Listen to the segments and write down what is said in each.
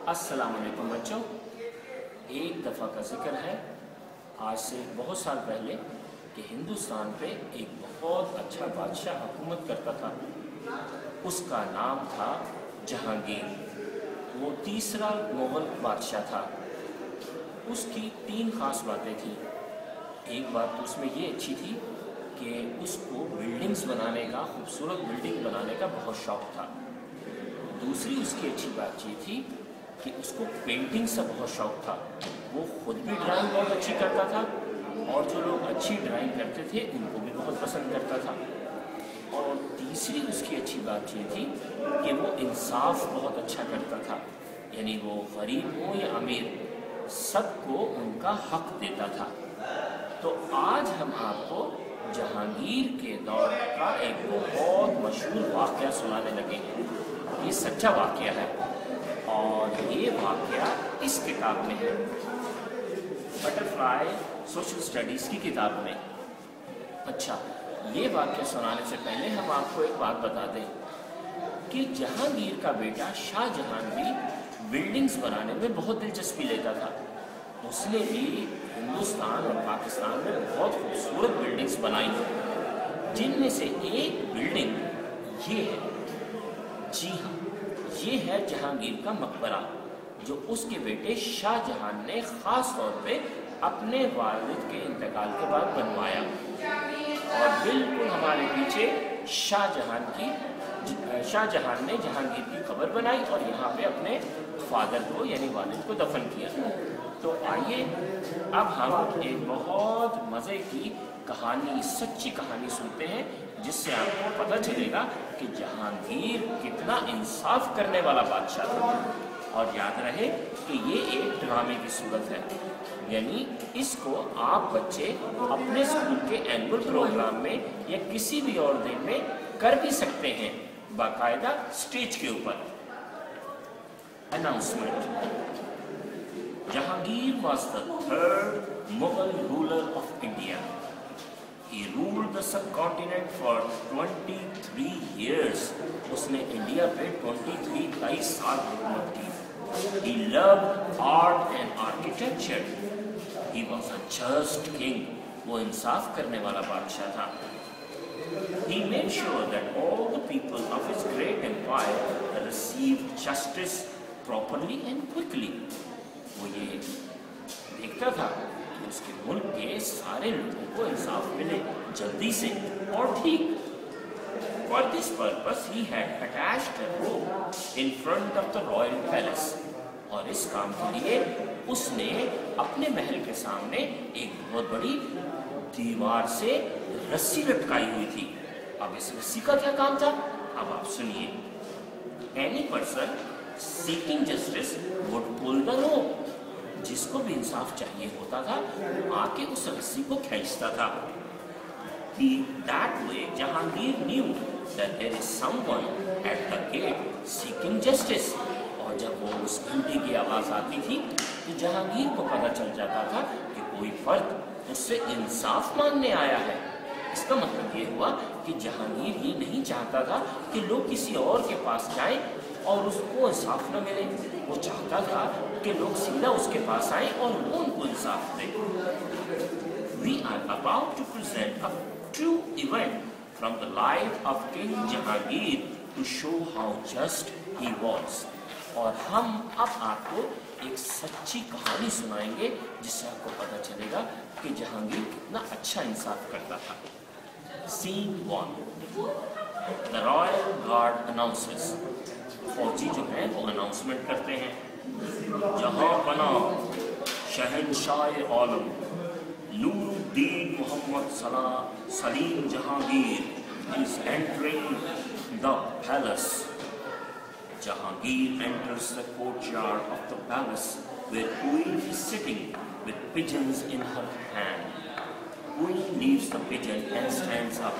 अस्सलाम वालेकुम बच्चों। एक दफ़ा का जिक्र है आज से बहुत साल पहले कि हिंदुस्तान पे एक बहुत अच्छा बादशाह हुकूमत करता था। उसका नाम था जहांगीर। वो तीसरा मुग़ल बादशाह था। उसकी 3 ख़ास बातें थीं। एक बात तो उसमें ये अच्छी थी कि उसको बिल्डिंग्स बनाने का, खूबसूरत बिल्डिंग बनाने का बहुत शौक़ था। दूसरी उसकी अच्छी बात ये थी कि उसको पेंटिंग से बहुत शौक़ था। वो खुद भी ड्राइंग बहुत अच्छी करता था और जो लोग अच्छी ड्राइंग करते थे उनको भी बहुत पसंद करता था। और तीसरी उसकी अच्छी बात ये थी कि वो इंसाफ बहुत अच्छा करता था, यानी वो गरीब हो या अमीर सबको उनका हक देता था। तो आज हम आपको जहांगीर के दौर का एक बहुत मशहूर वाक़या सुनाने लगे। ये सच्चा वाक़या है और ये वाक़या इस किताब में है, बटरफ्लाई सोशल स्टडीज़ की किताब में। अच्छा, ये वाक़या सुनाने से पहले हम आपको एक बात बता दें कि जहांगीर का बेटा शाहजहां भी बिल्डिंग्स बनाने में बहुत दिलचस्पी लेता था। उसने भी हिंदुस्तान और पाकिस्तान में बहुत खूबसूरत बिल्डिंग्स बनाई, जिनमें से एक बिल्डिंग ये है। जी हाँ, ये है जहांगीर का मकबरा, जो उसके बेटे शाहजहां ने ख़ास तौर पे अपने वालिद के इंतकाल के बाद बनवाया। और बिल्कुल हमारे पीछे शाहजहां ने जहांगीर की कब्र बनाई और यहाँ पे अपने फादर को यानी वालिद को दफन किया। तो आइए अब हम एक बहुत मज़े की कहानी, सच्ची कहानी सुनते हैं, जिससे आपको पता चलेगा कि जहांगीर कितना इंसाफ करने वाला बादशाह था। और याद रहे कि ये एक ड्रामे की सूरत है, यानी इसको आप बच्चे अपने स्कूल के एनुअल प्रोग्राम में या किसी भी और दिन में कर भी सकते हैं, बाकायदा स्टेज के ऊपर। Announcement. Jahangir was the 3rd Mughal ruler of India. He ruled the subcontinent for 23 years. उसने इंडिया पे 23 साल हुकूमत की। He loved art and architecture. He was a just king. वो इंसाफ करने वाला बादशाह था। He made sure that all the people of his great empire received justice properly and quickly. वो ये देखता था कि उसके मुल्क के सारे लोगों को इंसाफ मिले जल्दी से और ठीक। For this purpose he had attached a rope in front of the royal palace. और इस काम के लिए उसने अपने महल के सामने एक बहुत बड़ी दीवार से रस्सी लटकाई हुई थी। अब इस रस्सी का क्या काम था, अब आप सुनिए। Any person seeking justice would pull the rope. जिसको भी इंसाफ चाहिए होता था आके उस रस्सी को खींचता था। That way Jahangir knew that there is someone at the gate seeking justice. और जब वो उस घंटी की आवाज़ आती थी तो जहांगीर को पता चल जाता था कि कोई फर्द उससे इंसाफ मांगने आया है। इसका मतलब ये हुआ कि जहांगीर ये नहीं चाहता था कि लोग किसी और के पास जाएं और उसको इंसाफ न मिले। वो चाहता था कि लोग सीधा उसके पास आएं और वो उनको इंसाफ दें। We are about to present a true event from the life of King Jahangir to show how just he was. और हम अब आपको एक सच्ची कहानी सुनाएंगे जिससे आपको पता चलेगा कि जहांगीर कितना अच्छा इंसाफ करता था। Scene 1. The Royal Guard announces. फौजी जो हैं वो अनाउंसमेंट करते हैं, जहाँ बना शहंशाह आलम Nuruddin Mohammad Salim Jahangir is entering the palace. Jahangir enters the courtyard of the palace where Queen is sitting with pigeons in her hand. Queen leaves the pigeon and stands up.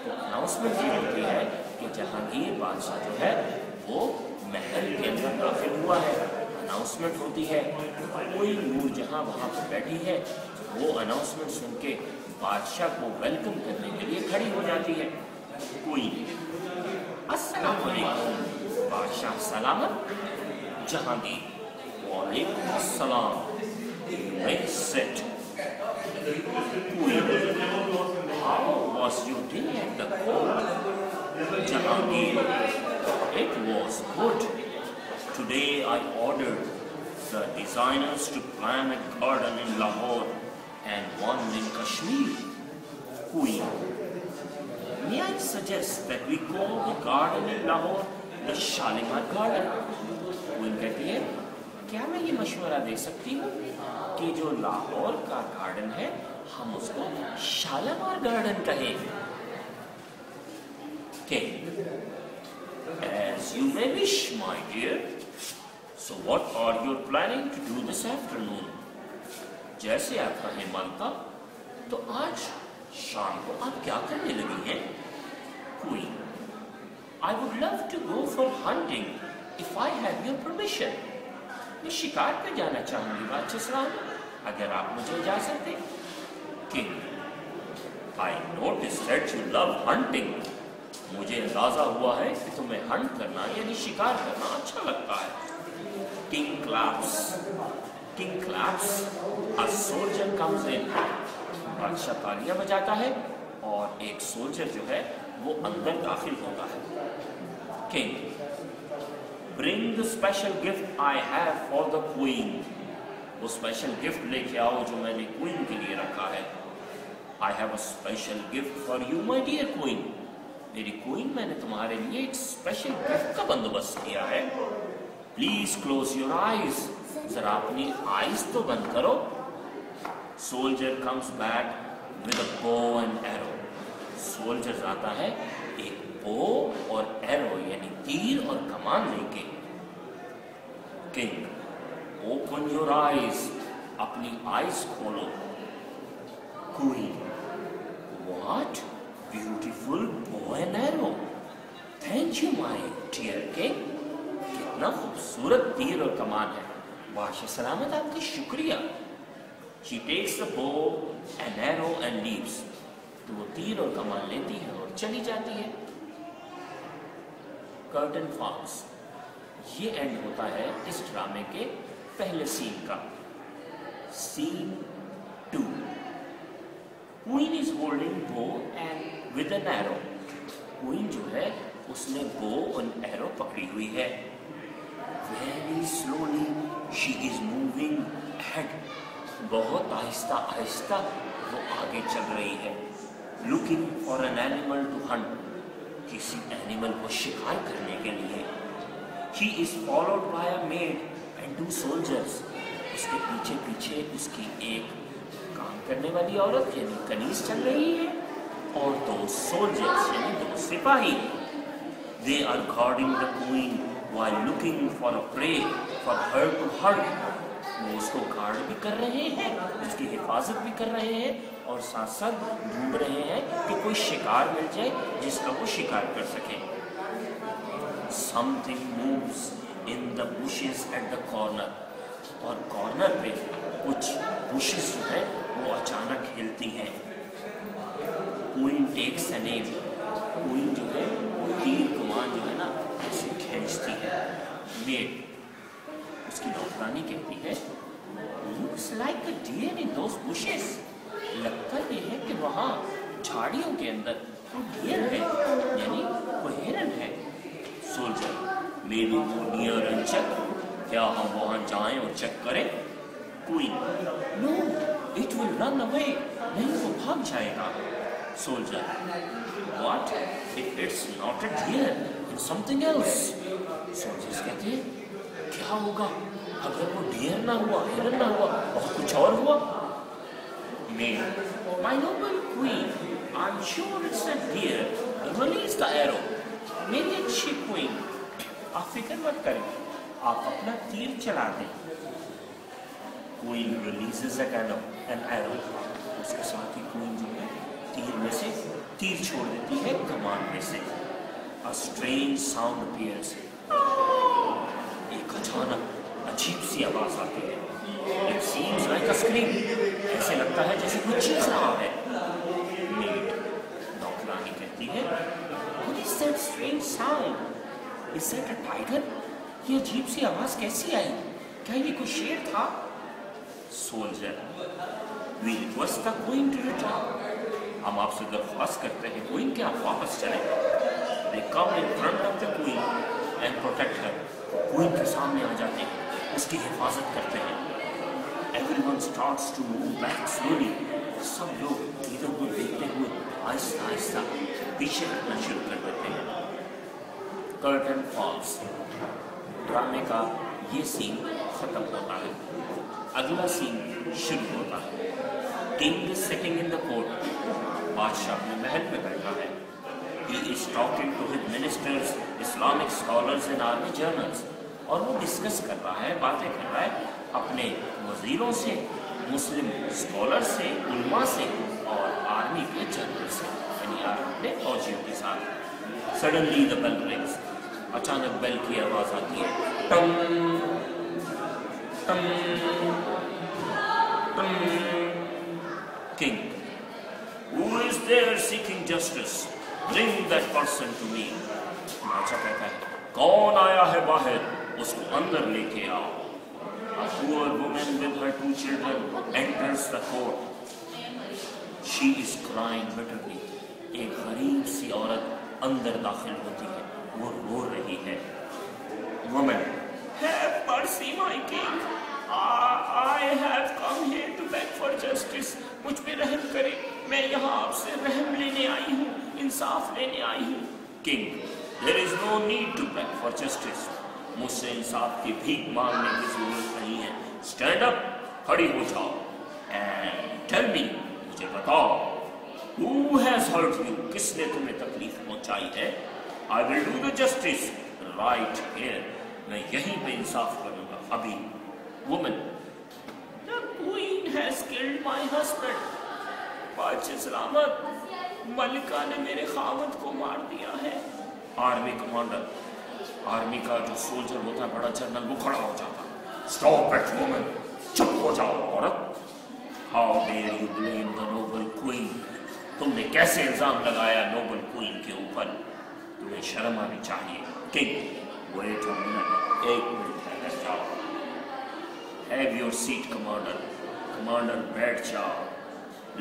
तो अनाउंसमेंट ये होती है कि जहांगीर बादशाह जो है वो महल के अंदर दाखिल हुआ है। अनाउंसमेंट होती है, कोई नूरजहां वहाँ पर बैठी है, वो अनाउंसमेंट सुन के बादशाह को वेलकम करने के लिए खड़ी हो जाती है। कोई अस्सलाम वालेकुम, बादशाह सलामत। Jahangir. Walaikum assalam. You may sit. Queen. How was your day at the court? Jahangir. It was good. Today I ordered the designers to plan a garden in Lahore and one in Kashmir. Queen. May I suggest that we call the garden in Lahore the Shalimar Garden? Queen कहती है, क्या मैं ये मशवरा दे सकती हूँ कि जो लाहौर का गार्डन है हम उसको शालीमार गार्डन कहें? King. As you may wish, my dear. So what are you planning to do this afternoon? जैसे आप कहें मालका, तो आज शाम को आप क्या करने लगी हैं? Queen. I would love to go for hunting if I have your permission. मैं शिकार पे जाना चाहूंगी बादशाह, अगर आप मुझे इजाजत दें. King. I noticed that you love hunting. मुझे अंदाजा हुआ है कि तुम्हें हंट करना यानी शिकार करना अच्छा लगता है. King claps. King claps. A soldier comes in. बादशाह तालियां बजाता है और एक सोल्जर जो है वो अंदर दाखिल होता है. King. Bring the special gift I have for the queen. वो स्पेशल गिफ्ट लेके आओ जो मैंने क्वीन के लिए रखा है. I have a special gift for you, my dear queen. मेरी क्वीन, मैंने तुम्हारे लिए एक स्पेशल गिफ्ट का बंदोबस्त किया है. Please close your eyes. जरा अपनी आईज तो बंद करो. Soldier comes back with a bow and arrow. Soldier आता है एक बो और एरो यानी तीर और कमान लेके. King. Open your eyes. अपनी आईज खोलो. Queen. What? Beautiful bow and arrow. Thank you, my dear king. कितना खूबसूरत तीर और कमान है. बादशाह सलामत आपकी शुक्रिया. She takes the bow and arrow and leaves. तो वो तीर और कमान लेती है और चली जाती है. Curtain falls. ये एंड होता है इस ड्रामे के पहले सीन का. Scene 2. Queen is holding bow and with an arrow. Queen जो है उसने bow और arrow पकड़ी हुई है. Very slowly she is moving ahead. बहुत आहिस्ता आहिस्ता वो आगे चल रही है. Looking for an animal to hunt. किसी एनिमल को शिकार करने के लिए. She is followed by a maid and 2 soldiers. उसके पीछे पीछे उसकी एक काम करने वाली औरत यानी कनीज चल रही है और 2 soldiers यानी 2 सिपाही. They are guarding the queen while looking for a prey for her to hunt. वो उसको गार्ड भी कर रहे हैं, उसकी हिफाजत भी कर रहे हैं और साथ साथ ढूंढ रहे हैं कि कोई शिकार मिल जाए जिसका वो शिकार कर सके. Something moves in the bushes at the corner. और कॉर्नर पे कुछ bushes जो है वो अचानक हिलती हैं. Queen takes an aim. Queen जो है वो तीर कमान जो है ना उसे खींचती है. Maid उसकी नौकरानी कहती है, Looks like a deer in those bushes. लगता ये है कि वहाँ झाड़ियों के अंदर कोई डियर है यानी कोई हिरन है. Soldier, may we go near and check? क्या हम वहाँ जाएं और चेक करें? Queen, no, it will run away. नहीं वो भाग जाएगा. Soldier, what if it's not a deer and something else? Soldiers कहते हैं, क्या होगा अगर वो डियर ना हुआ, हिरन ना हुआ और कुछ और हुआ? Maid, my noble queen, I'm sure it's a deer. Release the arrow. मेरी अच्छी क्वीन, आप फिक्र मत करें, आप अपना तीर चला दें. Queen releases an arrow. उसके साथ ही क्वीन जो है तीर में से तीर छोड़ देती है कमान में से. A strange sound appears. एक अचानक अजीब सी आवाज आती है. It seems like a scream. ऐसे लगता है जैसे कुछ चीज रहा है. Maid, नौकरानी कहती है, What is that strange sound? Is that a tiger? یہ عجیب سی آواز کیسی آئی؟ کیا یہ کوئی شیر تھا؟ Soldier: We request the queen to return. ہم آپ سے درخواست کرتے ہیں کوئین کہ آپ واپس چلیں. They come in front of the queen and protect her. Queen کے سامنے آ جاتے ہیں, اس کی حفاظت کرتے ہیں. Everyone starts to move back slowly. سب لوگ ادھر ادھر دیکھتے ہوئے آہستہ آہستہ پیچھے ہٹنا شروع کر دیتے ہیں. Curtain falls. ڈرامے کا یہ سین ختم ہوتا ہے. اگلا سین شروع ہوتا ہے. King is sitting in the court. بادشاہ اپنے محل میں بیٹھا ہے. He is talking to his ministers, Islamic scholars and army journals. اور وہ ڈسکس کر رہا ہے, باتیں کر رہا ہے اپنے وزیروں سے, مسلم اسکالر سے, علماء سے اور آرمی کے جنرل سے, یعنی اپنے فوجیوں کے ساتھ. Suddenly the bell rings. اچانک بیل کی آواز آتی ہے. ٹم ٹم ٹم. King: Who is there seeking justice? Bring that person to me. بادشاہ کہتا ہے, کون آیا ہے باہر, اس کو اندر لے کے آؤ. A poor woman with her 2 children enters the court. She is crying bitterly. ایک غریب سی عورت اندر داخل ہوتی ہے, وہ رو رہی ہے. Woman: Have mercy, my king. I have come here to beg for justice. مجھ پہ رحم کرے, میں یہاں آپ سے رحم لینے آئی ہوں, انصاف لینے آئی ہوں. King: There is no need to beg for justice. مجھ سے انصاف کی بھیک مانگنے کی ضرورت نہیں ہے. Stand up, کھڑی ہو جاؤ, and tell me, مجھے بتاؤ, who has hurt you? کس نے تمہیں تکلیف پہنچائی ہے؟ I will do the justice right here. میں یہیں پہ انصاف کروں گا ابھی. Woman: The queen has killed my husband. بادشاہ سلامت, ملکہ نے میرے خاوند کو مار دیا ہے. آرمی کمانڈر, آرمی کا جو سولجر ہوتا ہے, بڑا جنرل, وہ کھڑا ہو جاتا. Stop it, woman. چپ ہو جاؤ عورت. How dare you blame the noble queen? تم نے کیسے الزام لگایا نوبل کوئین کے اوپر؟ تمہیں شرم آنی چاہیے. King: Wait a minute. ایک منٹ ٹھہر جاؤ. Have your seat, commander. Commander, بیٹھ جاؤ.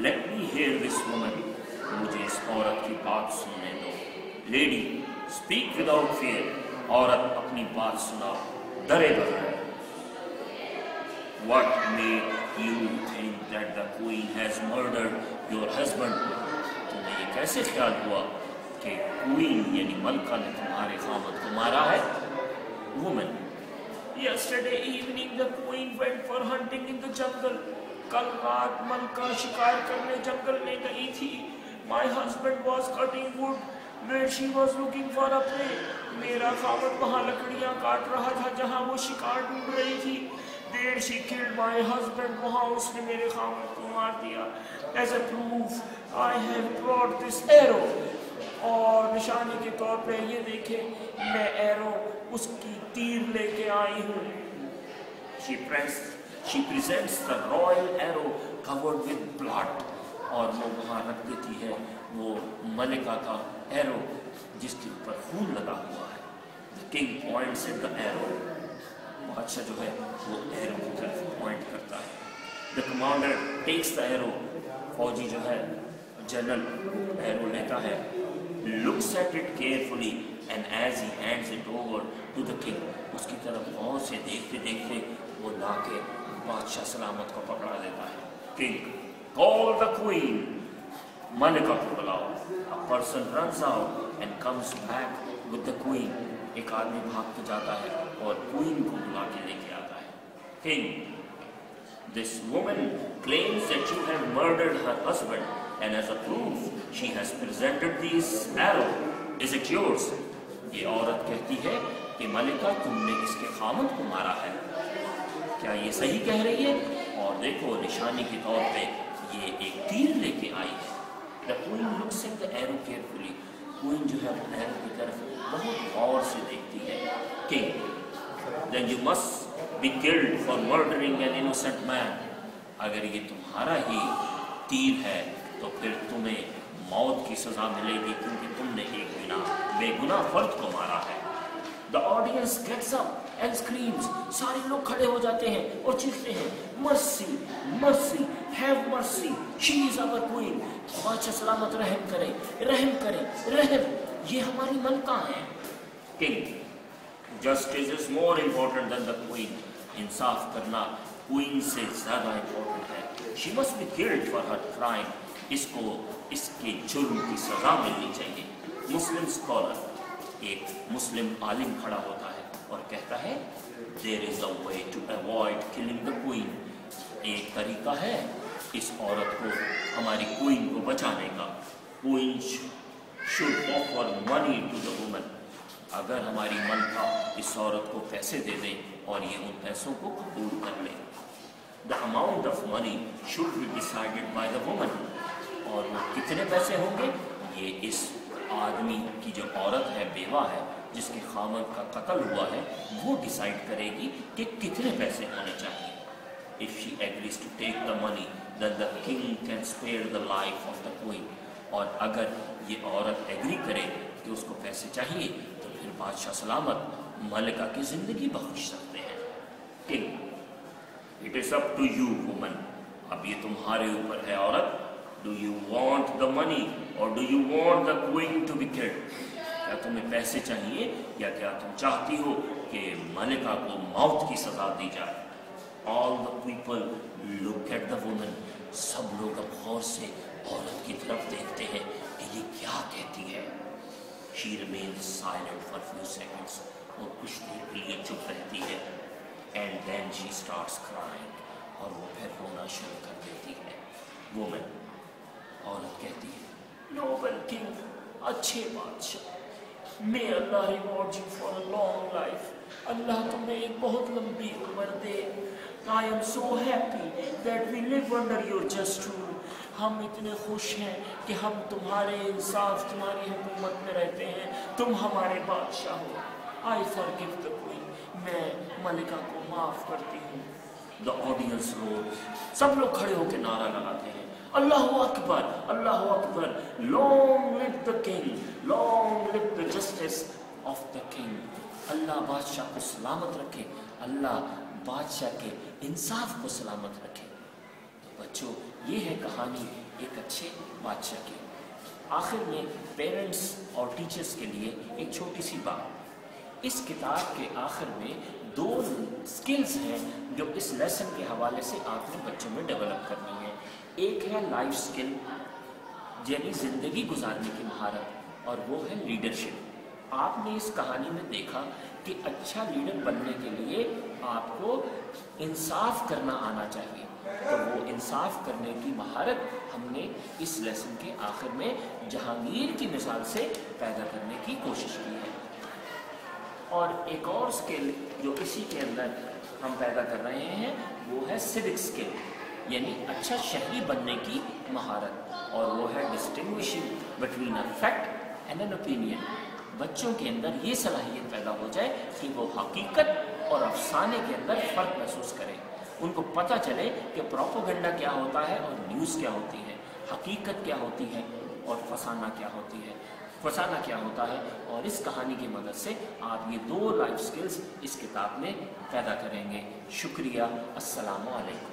Let me hear this woman. مجھے اس عورت کی بات سننے دو. Lady, speak without fear. عورت, اپنی بات سناؤ ڈرے بغیر. What made you think that the queen has murdered your husband? تمہیں یہ کیسے خیال ہوا کہ کوئین یعنی ملکہ نے تمہارے خامد کو مارا ہے؟ Woman: Yesterday evening the queen went for hunting in the jungle. کل رات ملکہ شکار کرنے جنگل میں گئی تھی. My husband was cutting wood where she was looking for a prey. میرا خامد وہاں لکڑیاں کاٹ رہا تھا جہاں وہ شکار ڈھونڈ رہی تھی. There she killed my husband. وہاں اس نے میرے خامد کو مار دیا. As a proof, I have brought this arrow. اور نشانی کے طور پہ یہ دیکھیں, میں ایرو, اس کی تیر لے کے آئی ہوں. She presents the royal arrow covered with blood. اور وہ وہاں رکھ دیتی ہے وہ ملکہ کا ایرو جس کے اوپر خون لگا ہوا ہے. The king points at the arrow. بادشاہ جو ہے وہ ایرو کی طرف پوائنٹ کرتا ہے. The commander takes the arrow. فوجی جو ہے جنرل ایرو لیتا ہے, looks at it carefully and as he hands it over to the king, اس کی طرف غور سے دیکھتے دیکھتے وہ لا کے بادشاہ سلامت کو پکڑا دیتا ہے. King: Call the queen. ملکہ کو بلاؤ. A person runs out and comes back with the queen. ایک آدمی بھاگ کے جاتا ہے اور کوئین کو بلا کے لے کے آتا ہے. King: This woman claims that you have murdered her husband, and as a proof she has presented this arrow. Is it yours? یہ عورت کہتی ہے کہ ملکہ تم نے اس کے خامد کو مارا ہے. کیا یہ صحیح کہہ رہی ہے؟ اور دیکھو نشانی کے طور پہ یہ ایک تیر لے کے آئی ہے. The queen looks at the arrow carefully. Queen جو ہے وہ ایرو کی طرف بہت غور سے دیکھتی ہے. King: Then you must be killed for murdering an innocent man. اگر یہ تمہارا ہی تیر ہے تو پھر تمہیں موت کی سزا ملے گی کیونکہ تم نے ایک بے گناہ فرد کو مارا ہے. The audience gets up and screams. सारे लोग खड़े हो जाते हैं और चीखते हैं, mercy, mercy, have mercy, she is our queen. बादशाह सलामत रहम करे, रहम करे, रहम, ये हमारी मलका है. King, justice is more important than the queen. इंसाफ करना क्वीन से ज्यादा इम्पोर्टेंट है. She must be killed for her crime. इसको इसके जुर्म की सजा मिलनी चाहिए. मुस्लिम स्कॉलर, एक मुस्लिम आलिम खड़ा होता है और कहता है, there is a way to avoid killing the queen. एक तरीका है इस औरत को, हमारी क्वीन को बचाने का. Queen should offer money to the woman. अगर हमारी मलका इस औरत को पैसे दे दे और ये उन पैसों को कबूल कर ले. The amount of money should be decided by the woman. और वो कितने पैसे होंगे ये इस आदमी की, जो औरत है, बेवा है, जिसके खामद का कत्ल हुआ है, वो डिसाइड करेगी कि कितने पैसे होने चाहिए. If she agrees to take the money, then the king can spare the life of the queen. और अगर ये औरत एग्री करे कि उसको पैसे चाहिए, तो फिर बादशाह सलामत मलिका की जिंदगी बख्श सकते हैं. King, it is up to you, woman. अब ये तुम्हारे ऊपर है औरत. Do you want the money or do you want the queen to be killed? क्या तुम्हें पैसे चाहिए या क्या तुम चाहती हो कि मलिका को मौत की सजा दी जाए? All the people look at the woman. सब लोग अब गौर से औरत की तरफ देखते हैं कि ये क्या कहती है. She remains silent for few seconds. और कुछ देर के लिए चुप रहती है. And then she starts crying. और वो फिर रोना शुरू कर देती है. Woman, औरत कहती है, नोबल किंग, अच्छे बादशाह, may Allah reward you for a long life. Allah तुम्हें एक बहुत लंबी उम्र दे. I am so happy that we live under your just rule. हम इतने खुश हैं कि हम तुम्हारे इंसाफ, तुम्हारी हुकूमत में रहते हैं. तुम हमारे बादशाह हो. I forgive the queen. मैं मलिका को माफ करती हूँ. The audience road. सब लोग खड़े होकर नारा लगाते हैं, अल्लाहु अकबर, अल्लाहु अकबर. Long live the king, long live the justice of the king. Allah बादशाह को सलामत रखे, अल्लाह बादशाह के इंसाफ को सलामत रखे. तो बच्चों, ये है कहानी एक अच्छे बादशाह की. आखिर में पेरेंट्स और टीचर्स के लिए एक छोटी सी बात. इस किताब के आखिर में 2 स्किल्स हैं जो इस लेसन के हवाले से आपने बच्चों में डेवलप करनी है. एक है लाइफ स्किल, यानी जिंदगी गुजारने की महारत, और वो है लीडरशिप. आपने इस कहानी में देखा कि अच्छा लीडर बनने के लिए आपको इंसाफ करना आना चाहिए. तो वो इंसाफ करने की महारत हमने इस लेसन के आखिर में जहांगीर की मिसाल से पैदा करने की कोशिश की है. और एक और स्किल जो इसी के अंदर हम पैदा कर रहे हैं वो है सिविक स्किल, यानी अच्छा शहरी बनने की महारत, और वो है distinguishing between a fact and an opinion. बच्चों के अंदर ये सलाहियत पैदा हो जाए कि वो हकीकत और अफसाने के अंदर फ़र्क महसूस करें. उनको पता चले कि प्रोपेगेंडा क्या होता है और न्यूज़ क्या होती है, हकीकत क्या होती है और फसाना क्या होती है, फसाना क्या होता है. और इस कहानी की मदद से आप ये 2 लाइफ स्किल्स इस किताब में पैदा करेंगे. शुक्रिया. अस्सलामु अलैकुम.